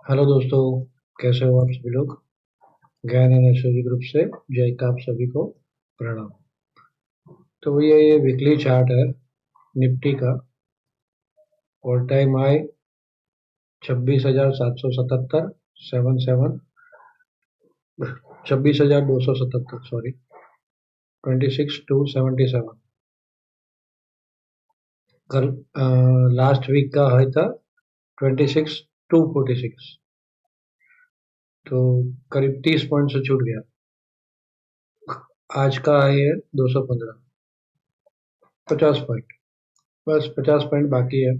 Hello दोस्तों, कैसे हो आप सभी लोग। ज्ञान एंड एस्ट्रोलॉजी ग्रुप से जय का आप सभी को प्रणाम। तो ये वीकली चार्ट है निफ्टी का। All time high 26,777 77 26,277 sorry 26,277। कल लास्ट वीक का हाई था 26,246। तो करीब 30 पॉइंट से छूट गया। आज का हाई है 215, 50 पॉइंट। बस 50 पॉइंट बाकी है।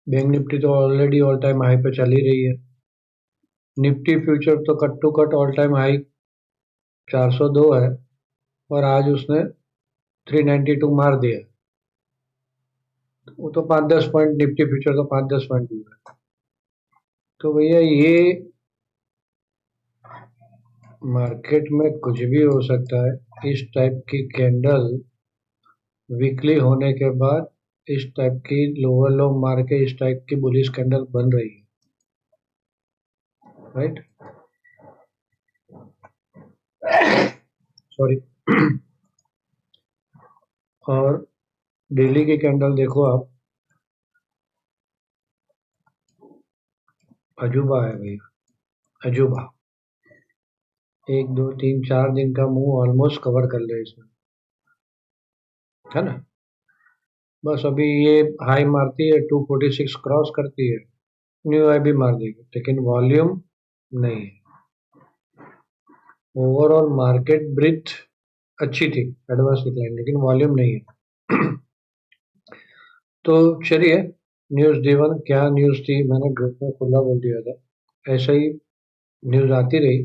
बैंक निफ्टी तो ऑलरेडी ऑल टाइम हाई पे चल ही रही है। निफ्टी फ्यूचर तो cut to cut all time high 402 है और आज उसने 392 मार दिया। वो तो 5-10 पॉइंट, निफ्टी फ्यूचर तो 5-10 पॉइंट दूर है। तो भैया ये मार्केट में कुछ भी हो सकता है। इस टाइप की कैंडल वीकली होने के बाद इस टाइप की लोअर लो मार के इस टाइप की बुलिश कैंडल बन रही है, राइट। सॉरी। और डेली की कैंडल देखो आप, अजूबा है भैया, अजूबा। 1 2 3 4 दिन का मुंह ऑलमोस्ट कवर कर ले इसमें, है ना। बस अभी ये हाई मारती है 246 क्रॉस करती है, न्यू हाई भी मार देगी, लेकिन वॉल्यूम नहीं है। ओवरऑल मार्केट ब्रीथ अच्छी थी, एडवांस डिक्लाइन, लेकिन वॉल्यूम नहीं है। तो चलिए, न्यूज जीवन क्या न्यूज थी, मैंने ग्रुप में खुला बोल दिया था। ऐसे ही न्यूज आती रही।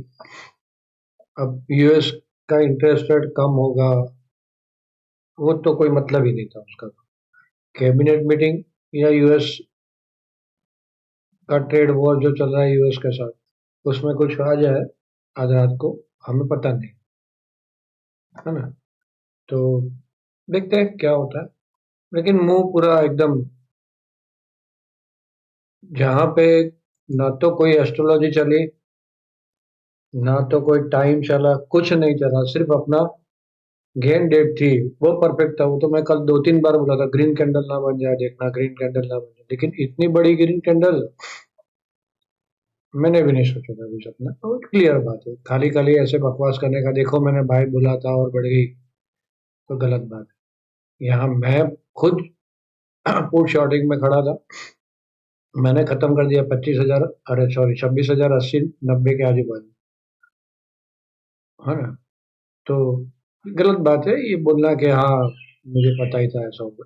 अब यूएस का इंटरेस्ट रेट कम होगा, वो तो कोई मतलब ही नहीं था उसका। कैबिनेट मीटिंग या यूएस का ट्रेड वॉर जो चल रहा है यूएस के साथ, उसमें कुछ आ जाए आज रात को, हमें पता नहीं, है ना। तो देखते हैं क्या होता है। लेकिन मुंह पूरा एकदम, जहां पे ना तो कोई एस्ट्रोलॉजी चली, ना तो कोई टाइम चला, कुछ नहीं चला, सिर्फ अपना गेन डेट थी, वो परफेक्ट था। वो तो मैं कल 2 3 बार बोला था ग्रीन कैंडल ना बन जाए, देखना ग्रीन कैंडल ना बन जाए, लेकिन इतनी बड़ी ग्रीन कैंडल मैंने भी नहीं सोचा था कुछ अपना। और क्लियर बात है, खाली खाली ऐसे बकवास करने का, देखो मैंने भाई बोला था और बढ़ गई, तो गलत बात है। यहाँ मैं खुद पुट शॉर्टिंग में खड़ा था, मैंने खत्म कर दिया 25,000, अरे सॉरी 26,080 90 के आजू बाजू, है ना। तो गलत बात है ये बोलना कि हाँ मुझे पता ही था ऐसा होगा।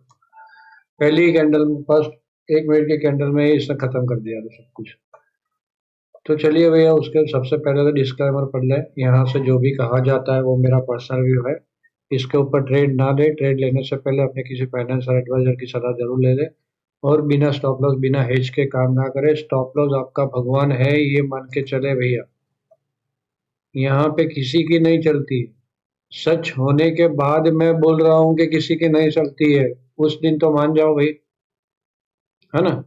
पहली कैंडल में, फर्स्ट 1 मिनट की कैंडल में ही इसने खत्म कर दिया था सब कुछ। तो चलिए भैया, उसके सबसे पहले तो डिस्क्लेमर पढ़ लें। यहाँ से जो भी कहा जाता है वो मेरा पर्सनल व्यू है। इसके ऊपर ट्रेड ना ले, ट्रेड लेने से पहले अपने किसी फाइनेंशियल एडवाइजर की सलाह जरूर ले ले। और बिना स्टॉप लॉस, बिना हेज के काम ना करे। स्टॉप लॉस आपका भगवान है, ये मान के चले भैया। यहाँ पे किसी की नहीं चलती। सच होने के बाद मैं बोल रहा हूँ कि किसी की नहीं चलती है, उस दिन तो मान जाओ भाई, है ना।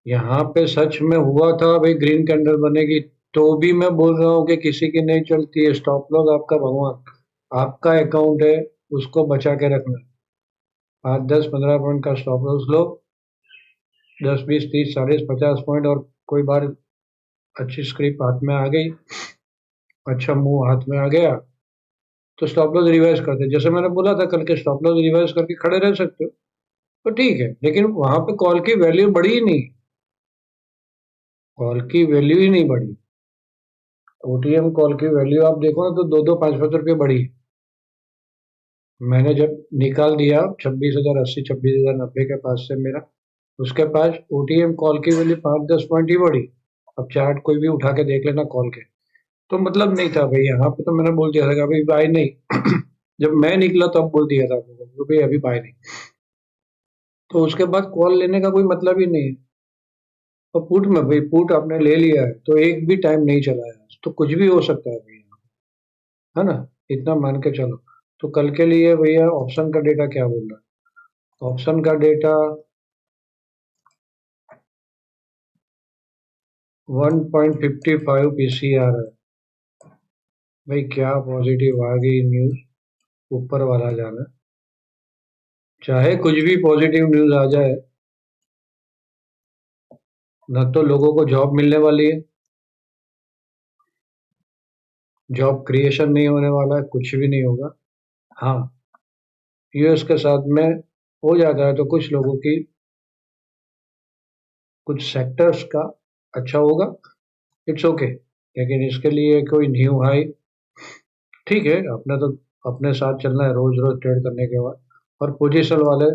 यहाँ पे सच में हुआ था भाई, ग्रीन कैंडल बनेगी, तो भी मैं बोल रहा हूँ कि किसी की नहीं चलती है। स्टॉप लॉस आपका भगवान, आपका अकाउंट है, उसको बचा के रखना। 5 10 15 पॉइंट का स्टॉप लॉस लो, 10 20 30 40 50 पॉइंट, और कोई बार अच्छी स्क्रिप्ट हाथ में आ गई, अच्छा मुंह हाथ में आ गया, तो स्टॉप लॉस रिवाइज करते, जैसे मैंने बोला था कल के, स्टॉप लॉस रिवाइज करके खड़े रह सकते हो, तो ठीक है। लेकिन वहां पे कॉल की वैल्यू बढ़ी ही नहीं, कॉल की वैल्यू ही नहीं बढ़ी। ओटीएम कॉल की वैल्यू आप देखो ना, तो 2 2 5 5 रुपये बढ़ी। मैंने जब निकाल दिया 26,080 26,090 के पास से मेरा, उसके पास ओटीएम कॉल की वैल्यू 5 10 पॉइंट ही बढ़ी। अब चार्ट कोई भी उठा के देख लेना कॉल के, तो मतलब नहीं था भाई। यहाँ पे तो मैंने बोल दिया था कि अभी बाय नहीं। जब मैं निकला तब बोल दिया था आपको कि भाई अभी बाय नहीं। तो उसके बाद कॉल लेने का कोई मतलब ही नहीं है। तो पुट में भाई, पुट आपने ले लिया है तो एक भी टाइम नहीं चला है, तो कुछ भी हो सकता है भैया, है ना। इतना मान के चलो। तो कल के लिए भैया ऑप्शन का डेटा क्या बोल रहा है। ऑप्शन का डेटा 1.55 पीसीआर है भाई। क्या पॉजिटिव आ गई न्यूज, ऊपर वाला जाना। चाहे कुछ भी पॉजिटिव न्यूज आ जाए, न तो लोगों को जॉब मिलने वाली है, जॉब क्रिएशन नहीं होने वाला है, कुछ भी नहीं होगा। हाँ, यूएस के साथ में हो जाता है तो कुछ लोगों की, कुछ सेक्टर्स का अच्छा होगा, इट्स ओके। लेकिन इसके लिए कोई न्यू हाई, ठीक है, अपने तो अपने साथ चलना है रोज रोज ट्रेड करने के बाद। और पोजीशन वाले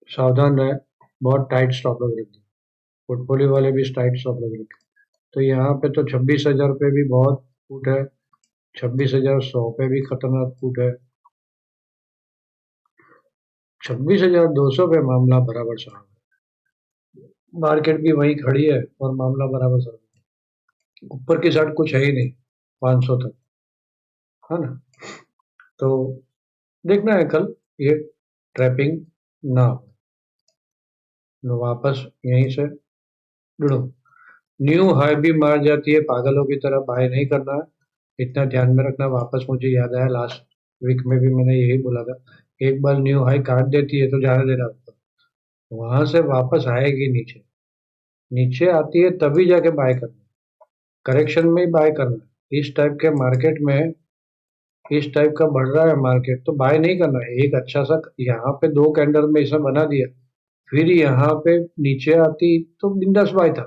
सावधान रहे, बहुत टाइट स्टॉप लॉस रखें, पोर्टफोलियो वाले भी टाइट स्टॉप लॉस रखें। तो यहाँ पे तो 26,000 पे भी बहुत फूट है, 26,100 पे भी खतरनाक फूट है, 26,200 पे मामला बराबर साफ है। मार्केट भी वहीं खड़ी है और मामला बराबर साफ है, ऊपर की साइड कुछ है ही नहीं 500 तक, है ना। तो देखना है कल ये ट्रैपिंग ना हो, तो वापस यहीं से जुड़ो। न्यू हाई भी मार जाती है, पागलों की तरह बाय नहीं करना है, इतना ध्यान में रखना। वापस मुझे याद आया लास्ट वीक में भी मैंने यही बोला था, एक बार न्यू हाई काट देती है तो जाने देना ऊपर, वहां से वापस आएगी नीचे, नीचे आती है तभी जाके बाय करना, करेक्शन में ही बाय करना है। इस टाइप के मार्केट में, इस टाइप का बढ़ रहा है मार्केट तो बाय नहीं करना है। एक अच्छा सा यहाँ पे 2 कैंडल में इसने बना दिया, फिर यहाँ पे नीचे आती तो बिंदास बाय था,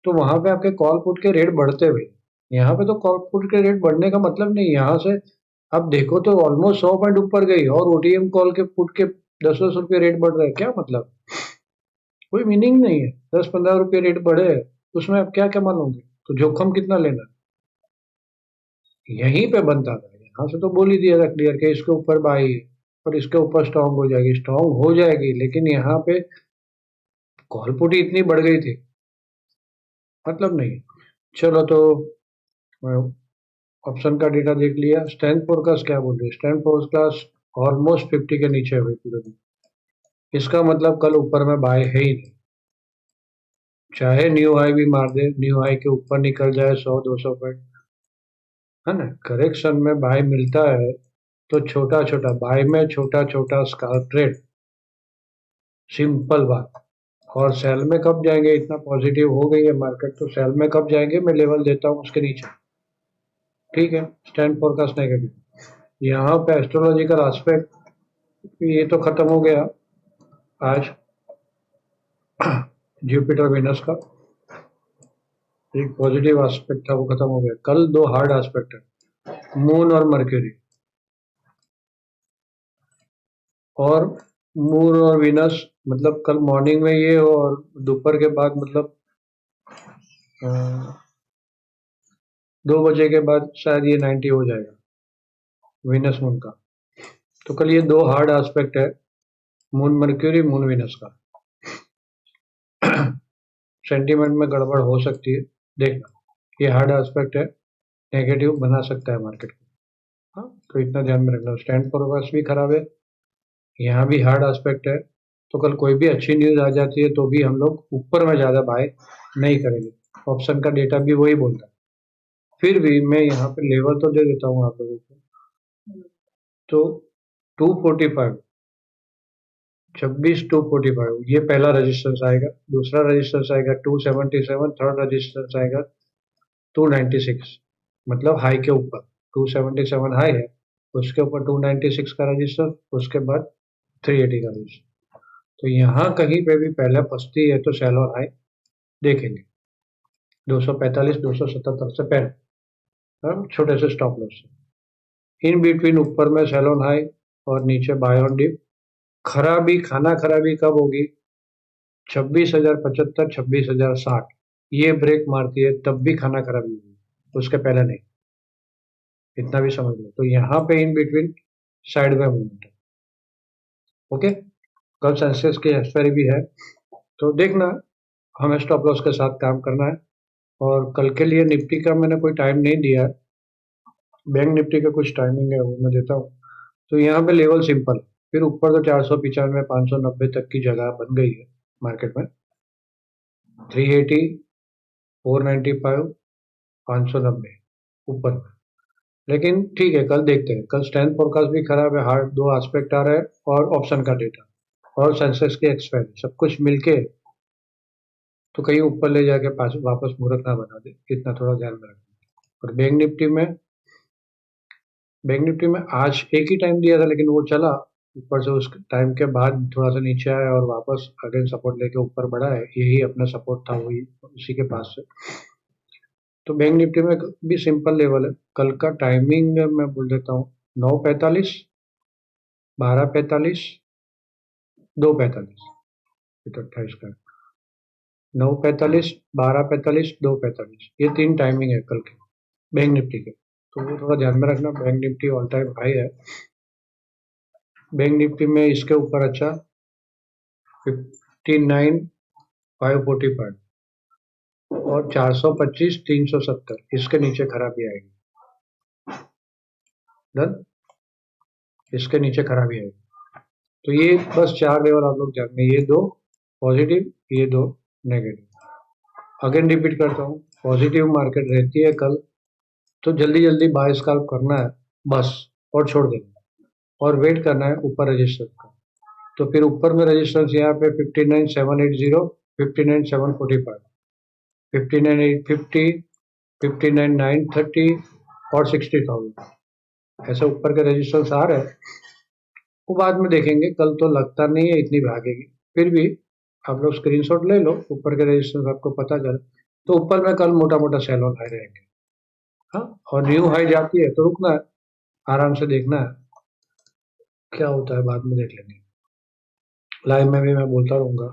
तो वहां पे आपके कॉल पुट के रेट बढ़ते हुए। यहाँ पे तो कॉल पुट के रेट बढ़ने का मतलब नहीं, यहाँ से आप देखो तो ऑलमोस्ट 100 पॉइंट ऊपर गई और ओटीएम कॉल के पुट के 10-10 रुपये रेट बढ़ रहे हैं, क्या मतलब, कोई मीनिंग नहीं है। 10-15 रुपये रेट बढ़े, उसमें आप क्या क्या मानोगे, तो जोखम कितना लेना। यहीं पे बनता था, यहाँ से तो बोल ही दिया था क्लियर कि इसके ऊपर बाई है और इसके ऊपर स्ट्रांग हो जाएगी, स्ट्रांग हो जाएगी, लेकिन यहाँ पे कॉल पुट ही इतनी बढ़ गई थी, मतलब नहीं। चलो तो ऑप्शन का डेटा देख लिया। स्टैंड फोरकास्ट क्या बोल रही है, स्टैंड फोरकास्ट ऑलमोस्ट 50 के नीचे हुई पूरे दिन, इसका मतलब कल ऊपर में बाय है ही नहीं। चाहे न्यू हाई भी मार दे, न्यू हाई के ऊपर निकल जाए 100-200 पॉइंट, है ना, करेक्शन में बाय मिलता है तो छोटा छोटा बाय में छोटा छोटा स्काल्प ट्रेड, सिंपल बात। और सेल में कब जाएंगे, इतना पॉजिटिव हो गई है मार्केट तो सेल में कब जाएंगे, मैं लेवल देता हूँ उसके नीचे, ठीक है। स्टैंड फोरकास्ट नेगेटिव, यहाँ पे एस्ट्रोलॉजिकल एस्पेक्ट ये तो खत्म हो गया आज, जुपिटर वेनस का एक पॉजिटिव एस्पेक्ट था वो खत्म हो गया। कल 2 हार्ड एस्पेक्ट है, मून और मर्क्यूरी, और मून और विनस, मतलब कल मॉर्निंग में ये और दोपहर के बाद, मतलब 2 बजे के बाद शायद ये 90 हो जाएगा विनस मून का। तो कल ये 2 हार्ड एस्पेक्ट है, मून मर्क्यूरी, मून विनस का। सेंटीमेंट में गड़बड़ हो सकती है, देखना ये हार्ड एस्पेक्ट है, नेगेटिव बना सकता है मार्केट को। हाँ, तो इतना ध्यान में रखना। स्टैंड फॉरवर्ड भी खराब है, यहाँ भी हार्ड एस्पेक्ट है, तो कल कोई भी अच्छी न्यूज आ जाती है तो भी हम लोग ऊपर में ज्यादा बाय नहीं करेंगे। ऑप्शन का डेटा भी वही बोलता है। फिर भी मैं यहाँ पे लेवल तो दे देता हूँ आप लोगों को, तो 245, 26,245 ये पहला रेजिस्टेंस आएगा, दूसरा रेजिस्टेंस आएगा 277, थर्ड रेजिस्टेंस आएगा 296, मतलब हाई के ऊपर 277 हाई है, उसके ऊपर 296 का रजिस्टर, उसके बाद 380 का रजिस्टर। तो यहाँ कहीं पे भी पहले फंसती है तो सेल और हाई देखेंगे, 245, 277 से पहले, और छोटे से स्टॉप लॉस से इन बिटवीन, ऊपर में सेल ऑन हाई और नीचे बाय ऑन डिप। खराबी, खाना खराबी कब होगी, 26,075, 26,060 ये ब्रेक मारती है तब भी खाना खराबी होगी, उसके पहले नहीं, इतना भी समझ लो। तो यहाँ पे इन बिटवीन साइड में मूवमेंट है, ओके। कल सेंसेक्स की एक्सपायरी भी है, तो देखना हमें स्टॉप लॉस के साथ काम करना है। और कल के लिए निफ्टी का मैंने कोई टाइम नहीं दिया है, बैंक निफ्टी का कुछ टाइमिंग है वो मैं देता हूँ। तो यहाँ पे लेवल सिंपल, फिर ऊपर तो 495, 590 तक की जगह बन गई है मार्केट में, 380, 495, 590 ऊपर में। लेकिन ठीक है, कल देखते हैं। कल स्ट्रेंथ फोरकास्ट भी खराब है, हार्ड 2 एस्पेक्ट आ रहा है और ऑप्शन का डेटा और सेंसेक्स की एक्सपायरी सब कुछ मिलके तो कहीं ऊपर ले जाके वापस मुहूर्त ना बना दे, इतना थोड़ा ध्यान में रखना। और बैंक निफ्टी में आज एक ही टाइम दिया था, लेकिन वो चला ऊपर से, उस टाइम के बाद थोड़ा सा नीचे आया और वापस अगेन सपोर्ट लेके ऊपर बढ़ा है। यही अपना सपोर्ट था, वही उसी के पास से। तो बैंक निफ्टी में भी सिंपल लेवल है। कल का टाइमिंग मैं बोल देता हूँ, 9:45, 12:45, 2:45, 28 का 9:45, 12:45, 2:45, ये 3 टाइमिंग है कल के बैंक निफ्टी के। तो वो थोड़ा ध्यान में रखना। Bank Nifty all time high है। बैंक निफ्टी में इसके ऊपर अच्छा 59,545 और 425, 370 इसके नीचे खराबी आएगी। डन, इसके नीचे खराबी आएगी। तो ये बस 4 लेवल आप लोग ध्यान में, ये 2 पॉजिटिव, ये 2 नेगेटिव। अगेन रिपीट करता हूँ, पॉजिटिव मार्केट रहती है कल तो जल्दी जल्दी बाय स्कैल्प करना है बस, और छोड़ देना है और वेट करना है ऊपर रजिस्टेंस का। तो फिर ऊपर में रजिस्टेंस यहाँ पे 59,780, 59,745, 59,850, 59,930 और 60,000 ऐसे ऊपर के रजिस्टेंस आ रहे हैं। वो बाद में देखेंगे, कल तो लगता नहीं है इतनी भागेगी। फिर भी आप लोग स्क्रीनशॉट ले लो, ऊपर के रजिस्टेंस आपको पता चले। तो ऊपर में कल मोटा मोटा सेल ऑन हाई रहेंगे। हाँ, और न्यू हाई जाती है तो रुकना है, आराम से देखना है क्या होता है, बाद में देख लेंगे। लाइव में भी मैं बोलता रहूंगा।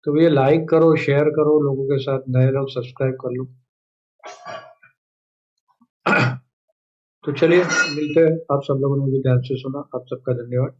तो भैया लाइक करो, शेयर करो लोगों के साथ, नए लोग सब्सक्राइब कर लो। तो चलिए मिलते हैं। आप सब लोगों ने भी ध्यान से सुना, आप सबका धन्यवाद।